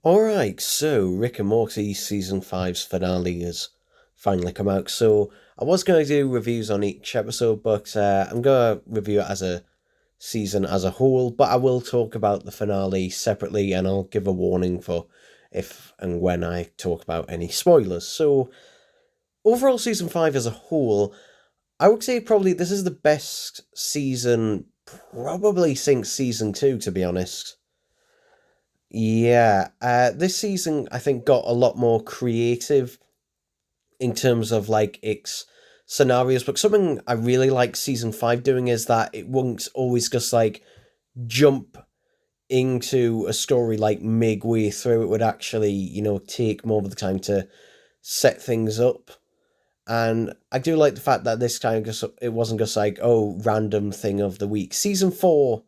Alright, so Rick and Morty Season five's finale has finally come out. So I was going to do reviews on each episode, but I'm going to review it as a season as a whole. But I will talk about the finale separately and I'll give a warning for if and when I talk about any spoilers. So, overall, Season 5 as a whole, I would say probably this is the best season probably since Season 2, to be honest. Yeah, this season I think got a lot more creative in terms of like its scenarios. But something I really like season five doing is that it won't always just like jump into a story like midway through. It would actually, take more of the time to set things up. And I do like the fact that this time just it wasn't just like, oh, random thing of the week. Season four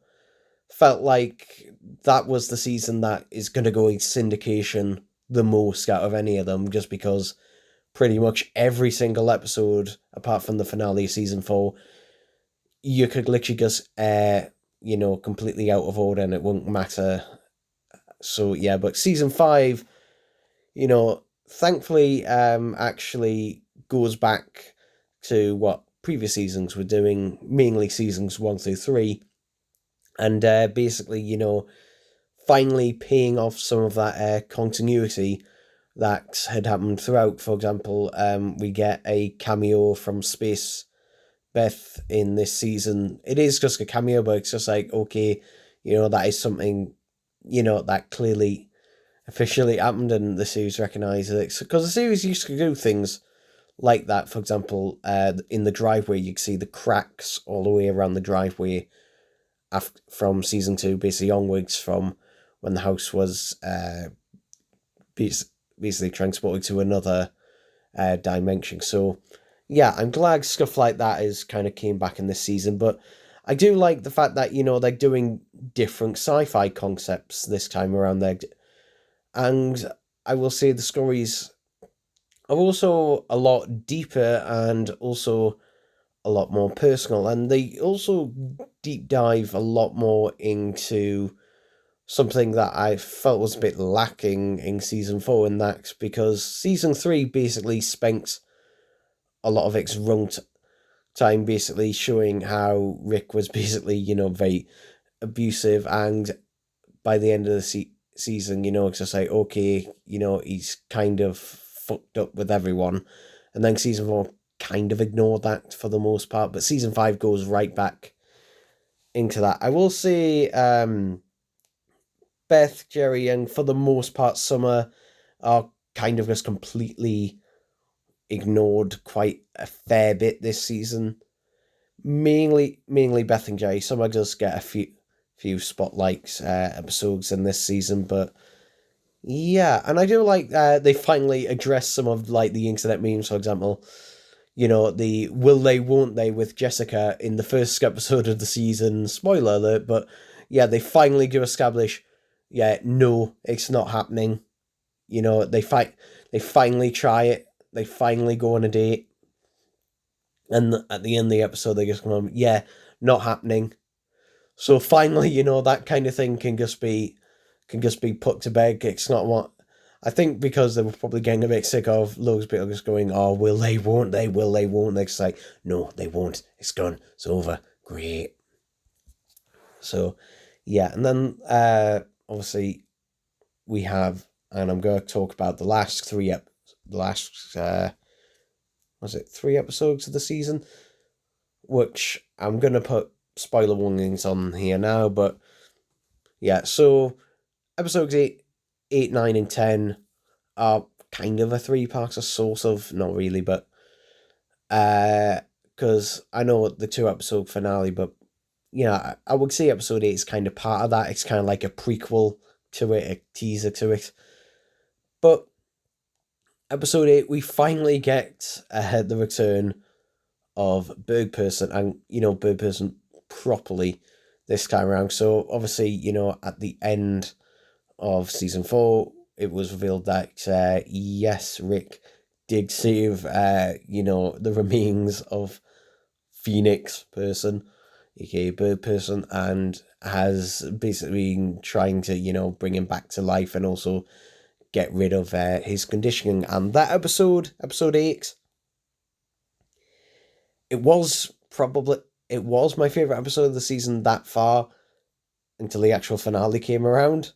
felt like that was the season that is going to go in syndication the most out of any of them, just because pretty much every single episode, apart from the finale of season four, you could literally just air, completely out of order and it won't matter. So yeah, but season five, thankfully, actually goes back to what previous seasons were doing, mainly seasons one through three, and basically, finally paying off some of that continuity that had happened throughout. For example, we get a cameo from Space Beth in this season. It is just a cameo, but it's just like, okay, that is something, that clearly officially happened and the series recognises it. Because the series used to do things like that. For example, in the driveway, you can see the cracks all the way around the driveway from season two, basically onwards from when the house was basically transported to another dimension. So, yeah, I'm glad stuff like that is kind of came back in this season, but I do like the fact that, they're doing different sci-fi concepts this time around there. And I will say the stories are also a lot deeper and also a lot more personal. And they also deep dive a lot more into something that I felt was a bit lacking in season four, and that's because season three basically spent a lot of its time basically showing how Rick was basically, very abusive, and by the end of the season, it's just like, okay, he's kind of fucked up with everyone. And then season four kind of ignored that for the most part, but season five goes right back into that. I will say, Beth, Jerry, and for the most part, Summer are kind of just completely ignored quite a fair bit this season. Mainly Beth and Jerry. Summer does get a few spotlights episodes in this season, but yeah, and I do like they finally address some of like the internet memes, for example. The will they, won't they with Jessica in the first episode of the season. Spoiler alert, but yeah, they finally do establish, yeah, no, it's not happening. They finally try it. They finally go on a date, and at the end of the episode, they just come on, yeah, not happening. So finally, that kind of thing can just be put to bed. It's not what I think, because they were probably getting a bit sick of loads of people just going, oh, will they, won't they, will they, won't they? It's like, no, they won't. It's gone. It's over. Great. So, yeah, and then obviously we have, and I'm going to talk about the last the last was it three episodes of the season, which I'm going to put spoiler warnings on here now, but yeah, so episodes 8, 9, and 10 are kind of a three-parter, sort of, not really, but because I know the two-episode finale, but I would say episode 8 is kind of part of that. It's kind of like a prequel to it, a teaser to it. But episode 8, we finally get the return of Bird Person, and Bird Person properly this time around. So obviously, at the end of season 4, it was revealed that yes, Rick did save the remains of Phoenix Person. aka Bird Person, and has basically been trying to, bring him back to life and also get rid of his conditioning. And that episode 8, it was my favorite episode of the season that far until the actual finale came around.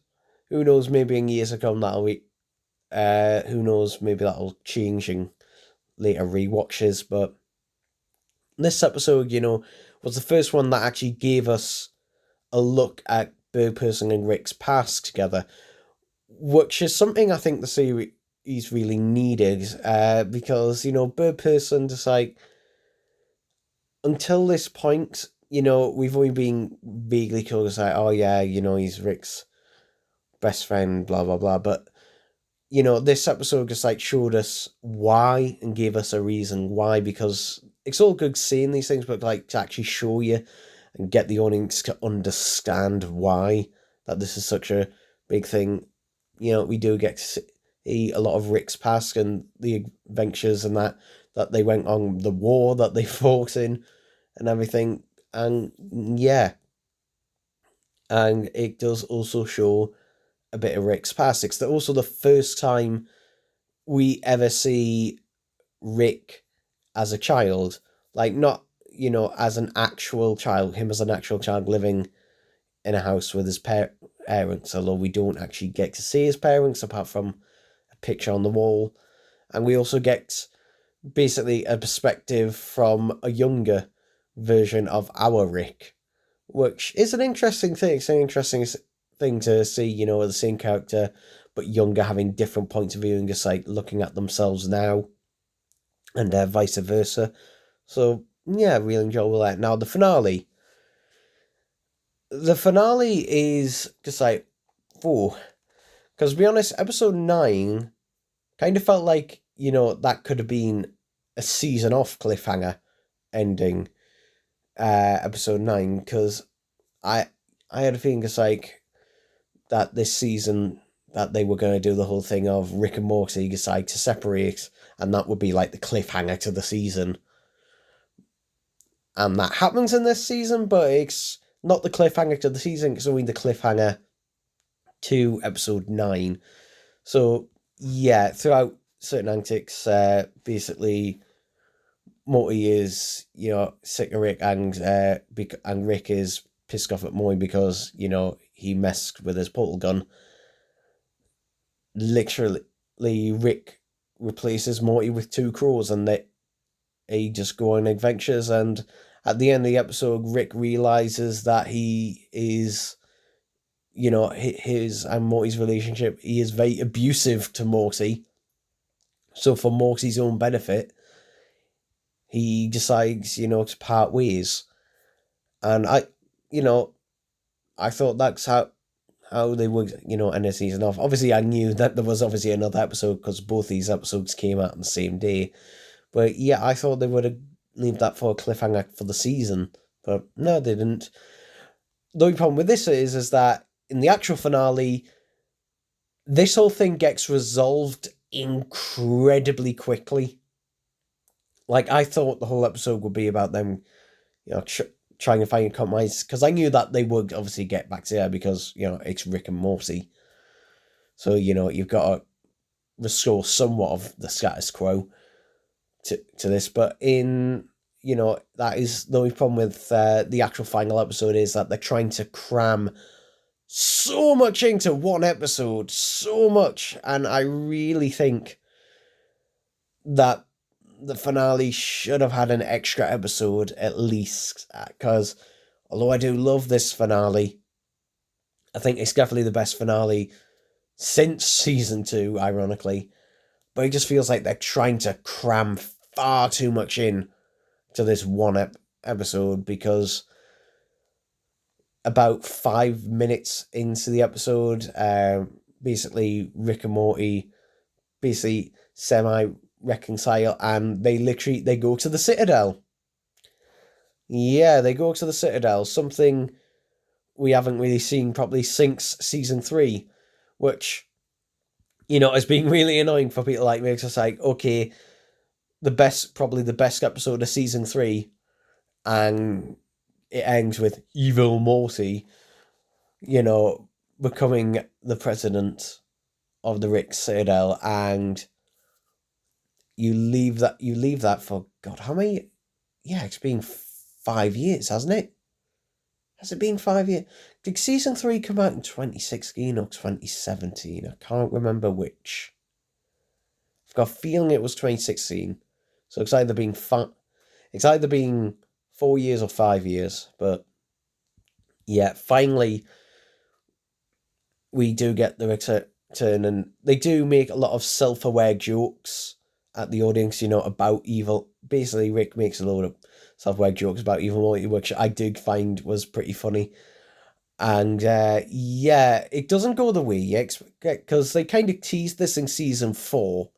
Who knows? Maybe in years to come that'll be. Who knows? Maybe that'll change in later rewatches. But this episode, was the first one that actually gave us a look at Bird Person and Rick's past together, which is something I think the series really needed. Because Bird Person just like until this point, we've only been vaguely curious, like, oh yeah, he's Rick's best friend, blah blah blah. But this episode just like showed us why and gave us a reason why, because it's all good seeing these things, but like to actually show you and get the audience to understand why that this is such a big thing. We do get to see a lot of Rick's past and the adventures and that they went on, the war that they fought in and everything. And yeah, and it does also show a bit of Rick's past. It's also the first time we ever see Rick as a child, like not as an actual child, him as an actual child living in a house with his parents, although we don't actually get to see his parents apart from a picture on the wall. And we also get basically a perspective from a younger version of our Rick, which is an interesting thing. It's an interesting thing to see, the same character but younger, having different points of view and just like looking at themselves now, and vice versa. So yeah, really enjoyable that. Now the finale. The finale is just like, oh, because to be honest, episode 9 kind of felt like that could have been a season off cliffhanger ending. Episode 9, because I had a feeling it's like that this season that they were going to do the whole thing of Rick and Morty decide to separate, and that would be like the cliffhanger to the season. And that happens in this season, but it's not the cliffhanger to the season, it's only the cliffhanger to episode 9. So yeah, throughout certain antics, basically Morty is, sick of Rick, and Rick is pissed off at Morty because, he messed with his portal gun. Literally, Rick replaces Morty with 2 crows, and they just go on adventures. And at the end of the episode, Rick realizes that he is, his and Morty's relationship, he is very abusive to Morty. So for Morty's own benefit, he decides, to part ways. And I thought that's how they would, end the season off. Obviously, I knew that there was obviously another episode because both these episodes came out on the same day. But yeah, I thought they would have leave that for a cliffhanger for the season. But no, they didn't. The only problem with this is that in the actual finale, this whole thing gets resolved incredibly quickly. Like, I thought the whole episode would be about them, trying to find a compromise, because I knew that they would obviously get back together because, it's Rick and Morty. So, you've got to restore somewhat of the status quo to this. But that is the only problem with the actual final episode, is that they're trying to cram so much into one episode, so much. And I really think that the finale should have had an extra episode at least, because although I do love this finale, I think it's definitely the best finale since season 2, ironically. But it just feels like they're trying to cram far too much in to this one episode, because about 5 minutes into the episode, basically Rick and Morty basically semi-reconcile, and they go to the Citadel. Yeah, they go to the Citadel, something we haven't really seen probably since season 3, which, has been really annoying for people like me. It's just like, okay, probably the best episode of season 3, and it ends with evil Morty, you know, becoming the president of the Rick Citadel, and you leave that for God, how many? Yeah, it's been 5 years, hasn't it? Has it been 5 years? Did season 3 come out in 2016 or 2017? I can't remember which. I've got a feeling it was 2016. So it's either been 4 years or 5 years. But yeah, finally we do get the return, and they do make a lot of self-aware jokes at the audience, about evil. Basically, Rick makes a load of self-aware jokes about evil Morty, which I did find was pretty funny. And yeah, it doesn't go the way you expect, because they kind of teased this in season 4.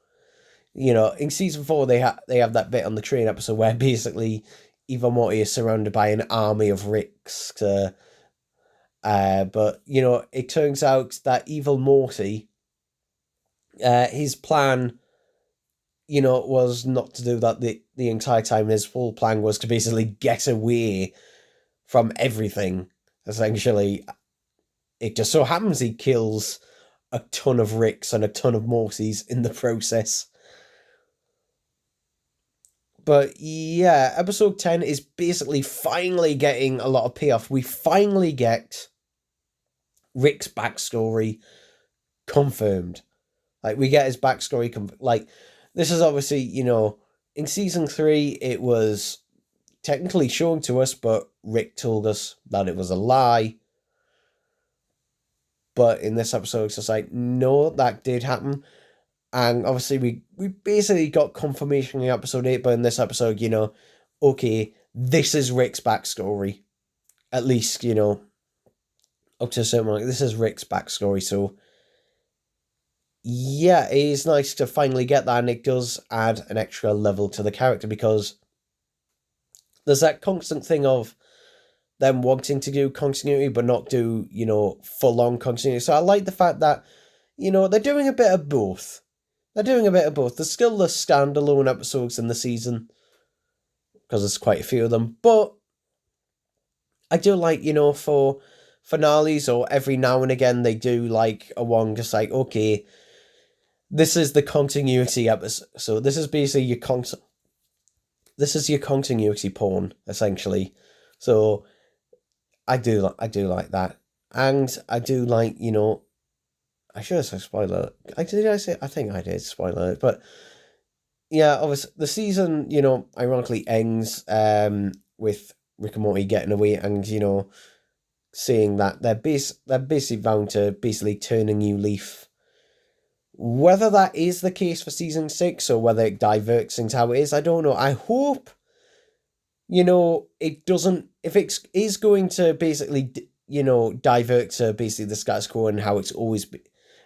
In season 4, they have that bit on the train episode where basically Evil Morty is surrounded by an army of Ricks. But it turns out that Evil Morty, his plan, was not to do that the entire time. His full plan was to basically get away from everything. Essentially, it just so happens he kills a ton of Ricks and a ton of Mortys in the process. But yeah, episode 10 is basically finally getting a lot of payoff. We finally get Rick's backstory confirmed. Like, we get his backstory. This is obviously, in season 3, it was technically shown to us, but Rick told us that it was a lie. But in this episode, it's just like, no, that did happen. And obviously, we basically got confirmation in episode 8, but in this episode, okay, this is Rick's backstory. At least, up to a certain point, this is Rick's backstory. So, yeah, it is nice to finally get that, and it does add an extra level to the character, because there's that constant thing of them wanting to do continuity, but not do, full-on continuity. So I like the fact that, they're doing a bit of both. There's still the standalone episodes in the season, because there's quite a few of them. But I do like, for finales, or every now and again, they do like a one just like, okay, this is the continuity episode. So this is basically your continuity porn, essentially. So I do like that. And I do like, I should have said spoiler. I think I did spoiler it, but yeah, obviously the season, ironically ends with Rick and Morty getting away, and seeing that they're basically bound to basically turn a new leaf. Whether that is the case for season 6, or whether it diverts into how it is, I don't know. I hope, it doesn't. If it is going to basically, divert to basically the status quo and how it's always been,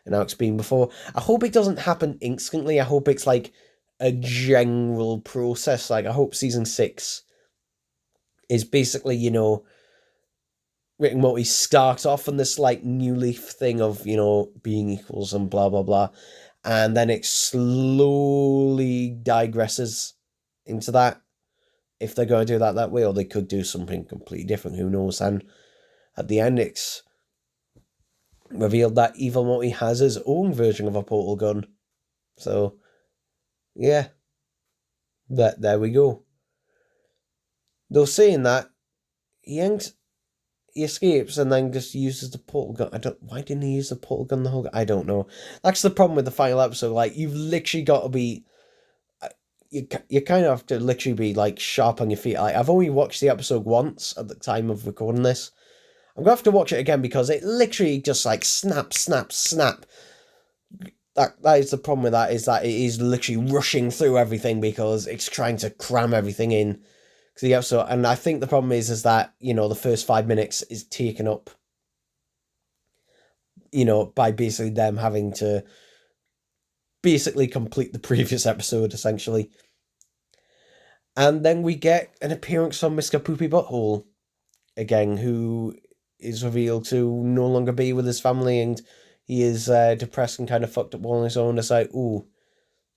and how it's been before, I hope it doesn't happen instantly. I hope it's like a general process. Like, I hope season 6 is basically, Rick and Morty starts off on this like new leaf thing of, being equals and blah, blah, blah. And then it slowly digresses into that. If they're going to do that way, or they could do something completely different, who knows. And at the end, it's revealed that Evil Morty has his own version of a portal gun. So, yeah. There we go. Though saying that, he escapes and then just uses the portal gun. Why didn't he use the portal gun the whole? I don't know. That's the problem with the final episode. Like, you've literally got to be. You kind of have to literally be like sharp on your feet. Like, I've only watched the episode once at the time of recording this. I'm gonna have to watch it again, because it literally just like snap, snap, snap. That is the problem with that, is that it is literally rushing through everything, because it's trying to cram everything in. The episode, and I think the problem is that, the first 5 minutes is taken up, by basically them having to basically complete the previous episode, essentially. And then we get an appearance from Mr. Poopy Butthole again, who is revealed to no longer be with his family, and he is depressed and kind of fucked up on his own. It's like, oh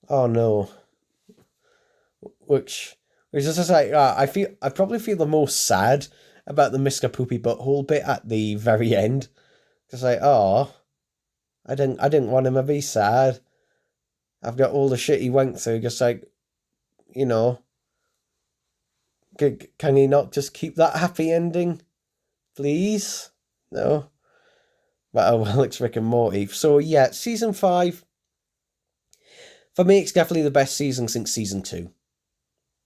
no. Which is just like, I probably feel the most sad about the Mr. Poopy Butthole bit at the very end. Because like, oh, I didn't want him to be sad. I've got all the shit he went through. Just like, you know, can he not just keep that happy ending, please? No. But oh well, it's Rick and Morty. So yeah, season 5. For me, it's definitely the best season since season 2.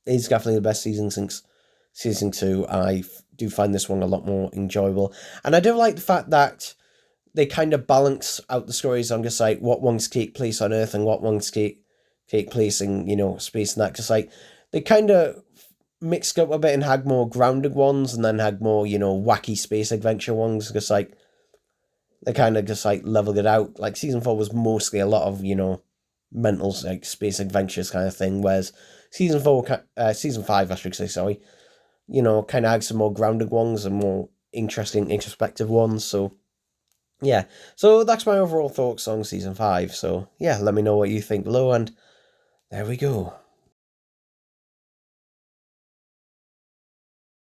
It's definitely the best season since season 2. I do find this one a lot more enjoyable. And I do like the fact that they kind of balance out the stories on just like what ones take place on Earth and what ones take place in, space and that. Just like they kind of mixed up a bit and had more grounded ones and then had more, wacky space adventure ones. Just like they kind of just like leveled it out. Like season 4 was mostly a lot of, mental like space adventures kind of thing, whereas season 5, I should say, sorry, kind of had some more grounded ones and more interesting introspective ones. So yeah, so that's my overall thoughts on season 5. So yeah, let me know what you think below, and there we go.